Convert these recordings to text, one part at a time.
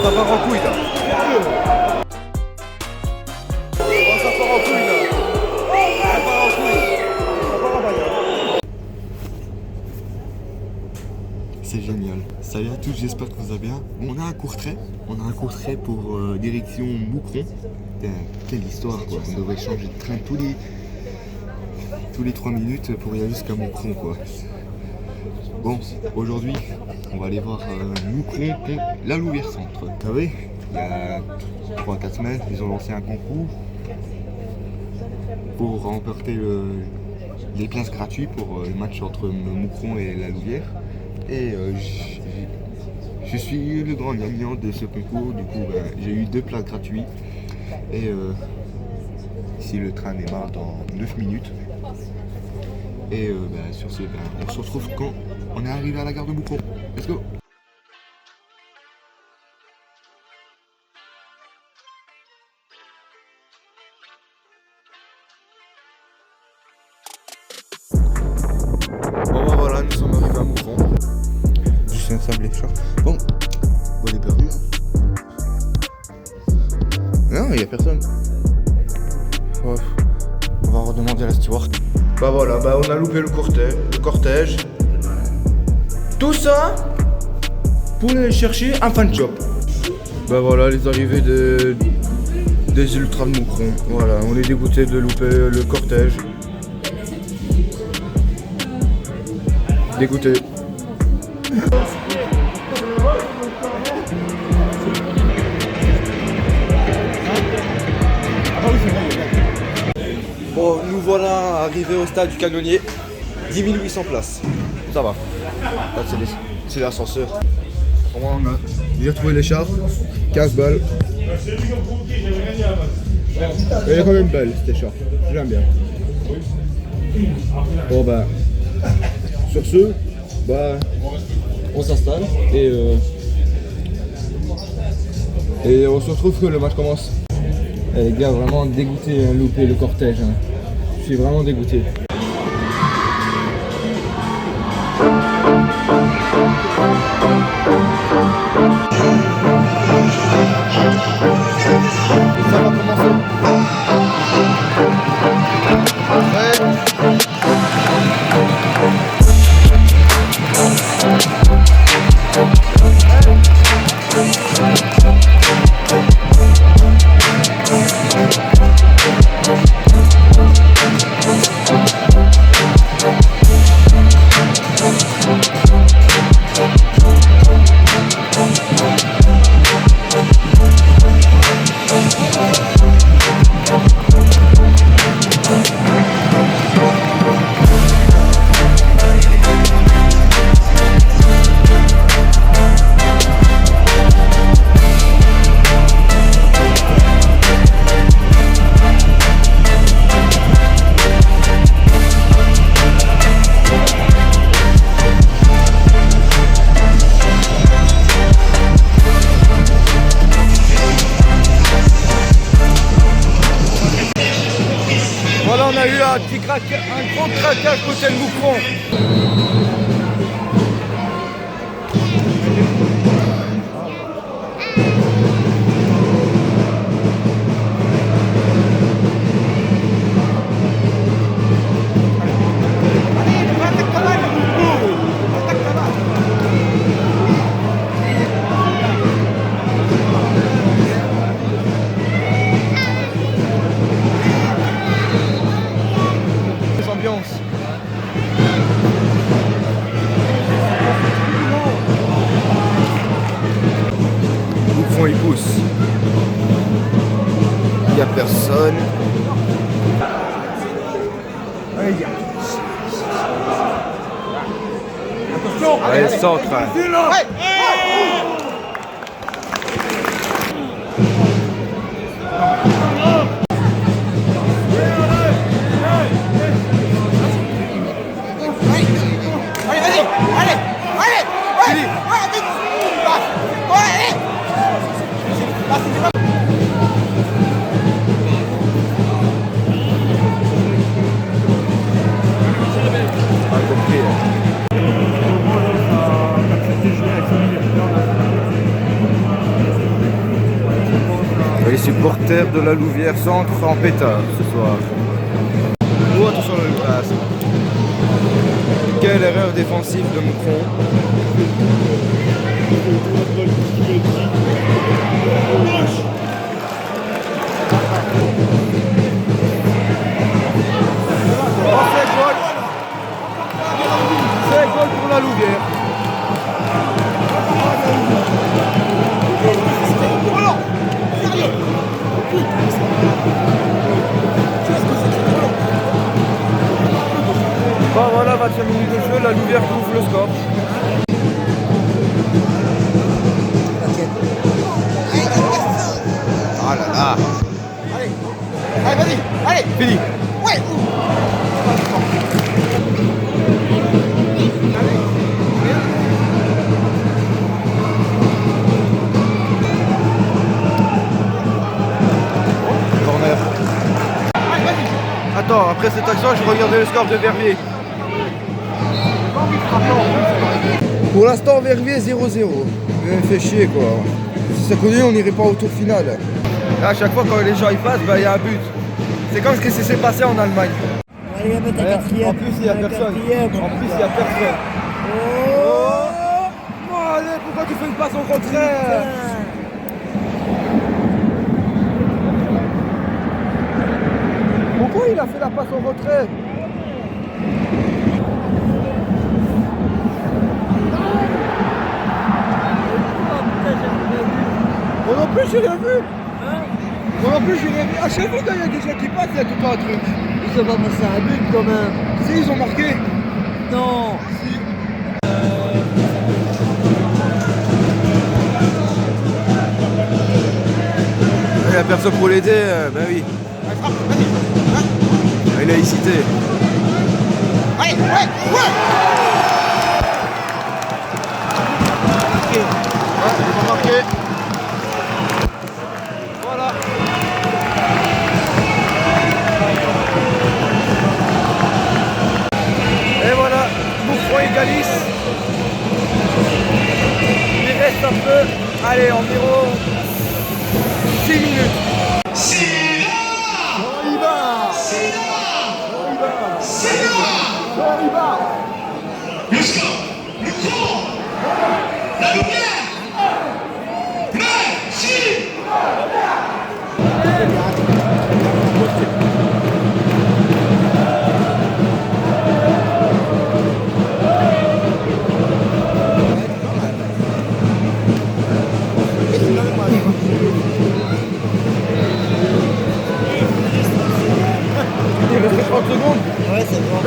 Ça part en couille là. Oh, ça part en couille là. Ça part en couille. Ça part en bagarre. C'est génial. Salut à tous, j'espère que vous allez bien. Bon, on a un court trait pour direction Moucron. Quelle histoire quoi. On devrait changer de train tous les 3 minutes pour y aller jusqu'à Moucron quoi. Bon, aujourd'hui, on va aller voir Moucron, la Louvière Centre. Vous savez, il y a 3-4 semaines, ils ont lancé un concours pour remporter les places gratuites pour le match entre Moucron et la Louvière. Et je suis le grand gagnant de ce concours, du coup j'ai eu 2 places gratuites. Et ici le train démarre dans 9 minutes. Et sur ce, on se retrouve quand on est arrivé à la gare de Moucron. Let's go! Bon voilà, nous sommes arrivés à Moucron. Du Saint-Sablé-Char. Bon, on est perdu. Non, il n'y a personne. Oh, on va redemander à la steward. Bah voilà, on a loupé le cortège. Tout ça pour aller chercher un fan shop. Bah voilà, les arrivées des ultras de Moucron. Voilà, on est dégoûté de louper le cortège. Dégoûté. Bon, nous voilà arrivés au stade du Canonnier. 10 800 places. Ça va. Là, c'est l'ascenseur. On a déjà trouvé l'écharpe. 15 balles. Elle est quand même belle cette écharpe. J'aime bien. Bon sur ce, on s'installe et on se retrouve que le match commence. Les gars, vraiment dégoûté de louper le cortège. Hein. Je suis vraiment dégoûté. Ça va commencer. Voilà, on a eu un gros craquage côté de Moucron. Moucron il pousse. Il n'y a personne. Allez, centre. Allez, vas-y, allez, allez, allez, allez, allez, Pas compris. Les supporters de la Louvière Centre en pétard ce soir. Oh, attention, ah, c'est bon. Quelle erreur défensive de Moucron. Oh, c'est goal. C'est goal pour la Louvière. Bon voilà, 20e minute de jeu, la Louvière couvre le score. Ah là là. Allez, allez, vas-y, allez. Fini. Ouais. Corner. Attends, après cette action, je regardais le score de Verviers. Pour l'instant, Verviers 0-0. Fait chier quoi. Si ça continue, on n'irait pas au tour final. Là, à chaque fois quand les gens y passent, il y a un but. C'est comme ce qui s'est passé en Allemagne. Allez, en plus, il n'y a personne. En plus, il n'y a personne. Oh, allez, pourquoi tu fais une passe au contraire? Pourquoi il a fait la passe au retrait? Moi non plus, j'ai rien vu. Moi non plus, j'ai rien vu. À chaque fois qu'il y a des gens qui passent, il y a tout le temps un truc. Ils ont pas passé un but quand même. Si, ils ont marqué. Non. Il n'y a personne pour l'aider, ben oui. Il a hésité. Allez, ouais, ouais. Ils ont marqué. Voilà. Et voilà, Moucron égalise. Il reste un peu, allez, environ 6 minutes. On y va. On y va. Le score, le cours, la lumière, merci. Il reste 30 secondes. Ouais, c'est bon.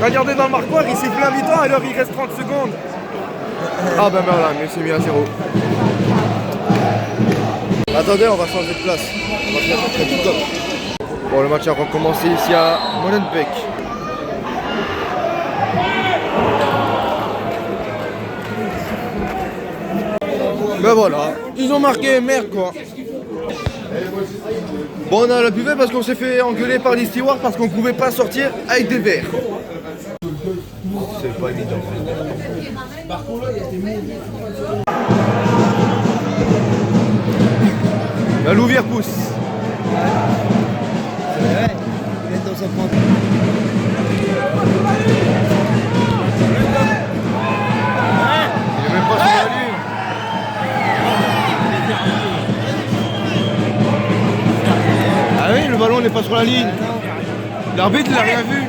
Regardez dans le marquoir, il siffle la mi-temps, alors il reste 30 secondes. Ah ben voilà, mais c'est mis à 0. Attendez, on va changer de place. On va se mettre entre tout top. Bon, le match a recommencé ici à Molenbeek. Ben voilà, ils ont marqué, merde quoi. Bon, on a la buvette parce qu'on s'est fait engueuler par les stewards parce qu'on pouvait pas sortir avec des verres. C'est pas évident. La Louvière pousse. Ouais. Il est dans son point. Il est même pas sur la ligne. Ah oui, le ballon n'est pas sur la ligne. L'arbitre il a rien vu.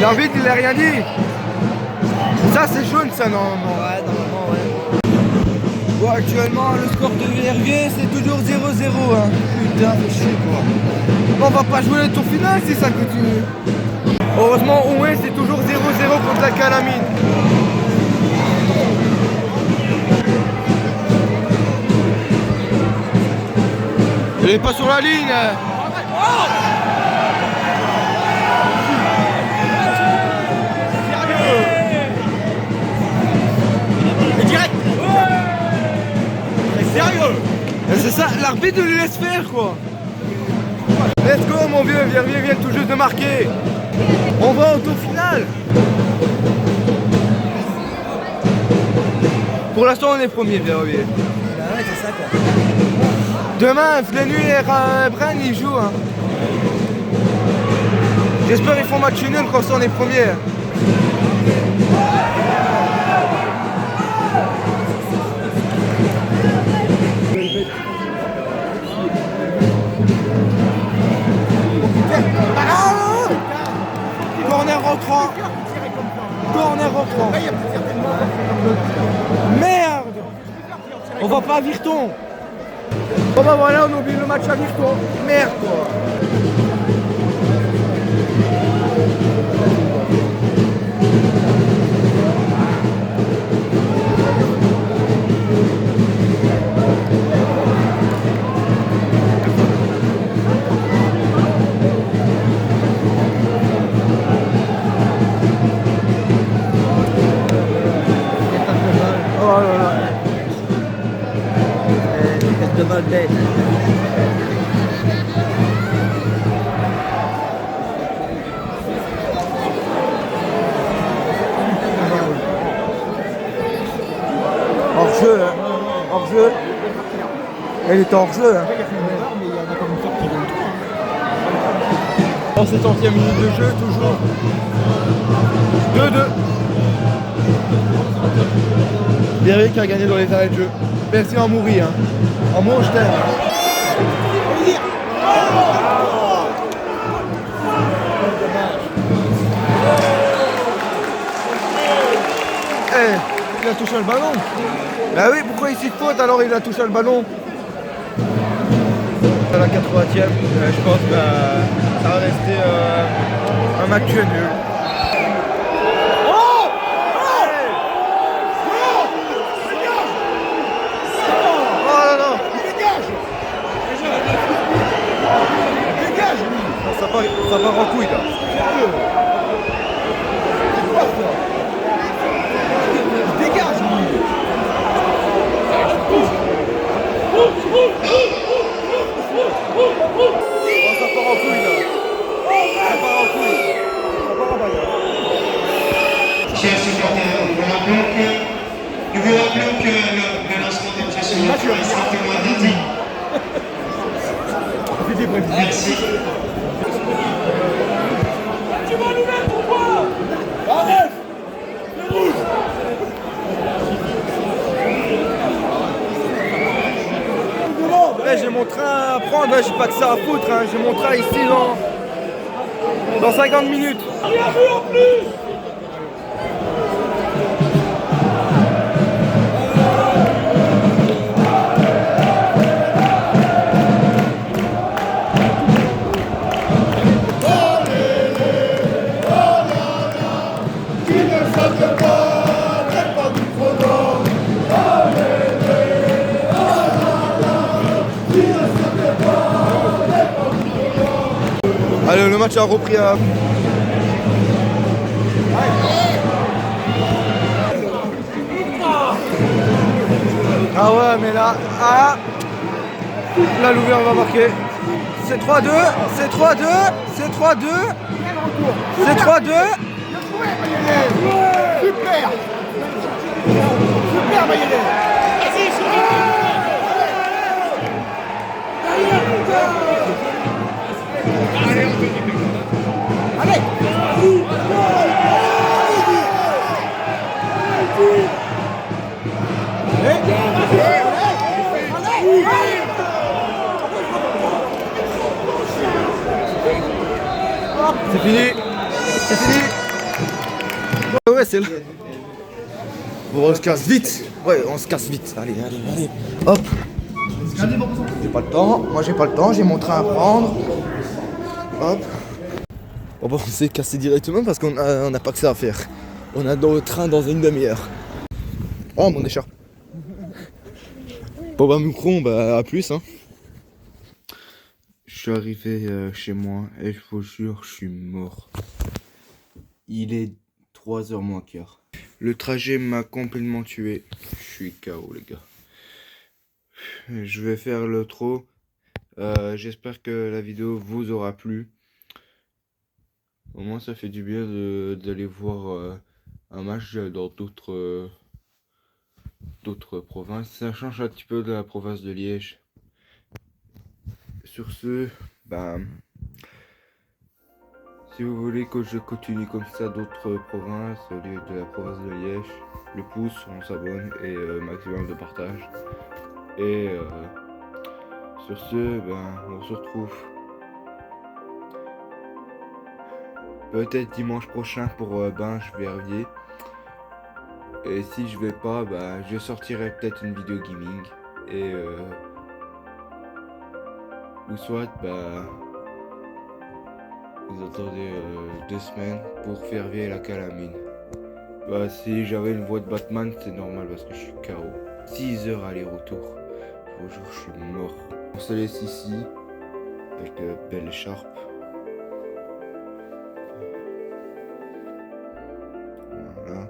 L'arbitre il a rien dit. Ça c'est jaune ça normalement. Ouais, normalement, ouais. Bon, actuellement le score de Verviers c'est toujours 0-0 hein. Putain, c'est chier quoi. Bon, on va pas jouer le tour final si ça continue. Heureusement au moins c'est toujours 0-0 contre la Calamine. Il est pas sur la ligne. C'est ça, l'arbitre lui laisse faire quoi. Let's go mon vieux, viens tout juste de marquer. On va au tour final. Pour l'instant on est premier, Verviers. Bah ouais, c'est ça quoi. Demain, Flenu et Bren ils jouent. Hein. J'espère qu'ils font match nul comme ça on est premier. Corner rentrant. Corner rentrant. Merde. On va pas à Virton. Oh bah voilà, on oublie le match à Virton. Merde quoi. Oh là là. Tête de balle bête. Hors-jeu, hein. Hors-jeu. Elle est hors-jeu, hein. En 70e minute de jeu, toujours 2-2. Verviers qui a gagné dans les arrêts de jeu. Merci à Mouri, hein. En moi, je t'aime. Il a touché le ballon. Bah oui, pourquoi il s'y faute alors il a touché le ballon? À la 80e, je pense que ça va rester un match nul. Ça part en couille là. Dégage lui. Oh, ça part en couille là. Ça part en couille. Ça part en bagarre. Chers supporters, nous vous rappelons que le lancement des pièces est strictement interdit. Merci. Tu vas nous mettre pourquoi? Arrête! C'est rouge! Ouais, j'ai mon train à prendre, hein, j'ai pas que ça à foutre, hein. J'ai mon train ici dans 50 minutes. Rien vu en plus! Allez, le match a repris à... Ah ouais, mais là... Ah là, Louvière va marquer. C'est 3-2, c'est 3-2, c'est 3-2. C'est 3-2. Super! Super, Maïlé! Allez! C'est fini. C'est fini. Ouais, c'est le... Bon, on se casse vite. Ouais, on se casse vite. Allez. Hop. J'ai pas le temps. Moi, j'ai pas le temps. J'ai mon train à prendre. Hop. Bon, bah, on s'est cassé directement parce qu'on n'a pas que ça à faire. On a dans le train dans une demi-heure. Oh, mon écharpe. Bon, bah, Moucron, bah, à plus, hein. Je suis arrivé chez moi et je vous jure, je suis mort. Il est 3h moins quart. Le trajet m'a complètement tué. Je suis KO, les gars. je vais faire l'outro. J'espère que la vidéo vous aura plu. Au moins ça fait du bien d'aller voir un match dans d'autres provinces. Ça change un petit peu de la province de Liège. Sur ce, bah, si vous voulez que je continue comme ça d'autres provinces au lieu de la province de Liège, le pouce, on s'abonne et maximum de partage. Et sur ce, ben, on se retrouve peut-être dimanche prochain pour Binge-Verviers. Et si je vais pas, bah, je sortirai peut-être une vidéo gaming. Et ou soit, bah, vous attendez 2 semaines pour Verviers et la Calamine. Bah, si j'avais une voix de Batman, c'est normal parce que je suis KO. 6 heures aller-retour. Je vous jure, je suis mort. On se laisse ici avec belle écharpe. Voilà.